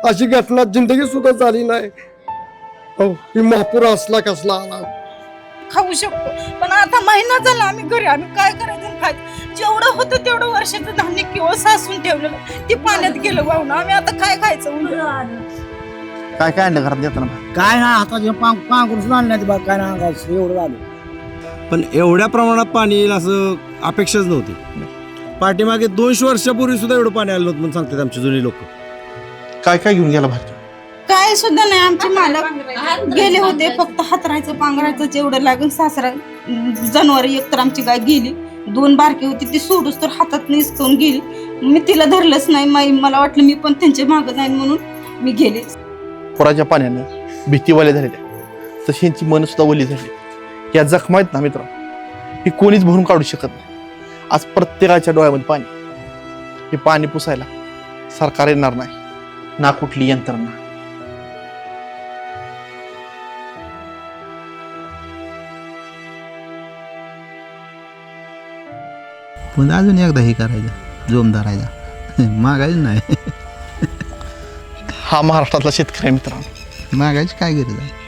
अशी घटना जिंदगी सुद्धा झाली नाही. हो, ही महापूर असला कसला आला. खाऊ शकतो पण आता महिना झाला आम्ही घरी, आम्ही काय करायचं आणि खायचं. जेवढं होतं तेवढं वर्षाचं धान्य किंवा सासून ठेवलेलं ते पाण्यात गेलं वाहून. आम्ही आता काय खायचं? काय काय आणलं घरात देताना? काय ना हाताचे पांघरून सुद्धा आणण्यात बघ, काय ना अंगाचं एवढं झालं. पण एवढ्या प्रमाणात पाणी येईल असं अपेक्षाच नव्हती. पाठीमागे 200 वर्षापूर्वी सुद्धा एवढं पाणी आलं नव्हतं म्हणून सांगतात आमचे जुने लोक. काय काय घेऊन गेला भाजी? काय सुद्धा नाही. आमचे मालक गेले होते, फक्त हातरायचं पांघरायचं जेवढं लागेल. सासरा जनावर एक तर आमची गाय गेली, 2 बारकी होती ती सोडूस तर हातात निसकून गेली. मी तिला धरलंच नाही. मला वाटलं मी पण त्यांच्या मागं जाईन म्हणून मी गेले. पुराच्या पाण्यानं भीतीवाले झालेल्या तशी यांची मन सुद्धा ओली झाली. या जखमा आहेत ना मित्र, ही कोणीच भरून काढू शकत नाही. आज प्रत्येकाच्या डोळ्यामध्ये पाणी. हे पाणी पुसायला सरकार येणार नाही ना कुठली यंत्रणा. पण अजून एकदा हे करायचं, जोम धरायचा, मागायचं नाही. हा महाराष्ट्रातला शेतकरी मित्रांनो. मागायची काय गरज आहे?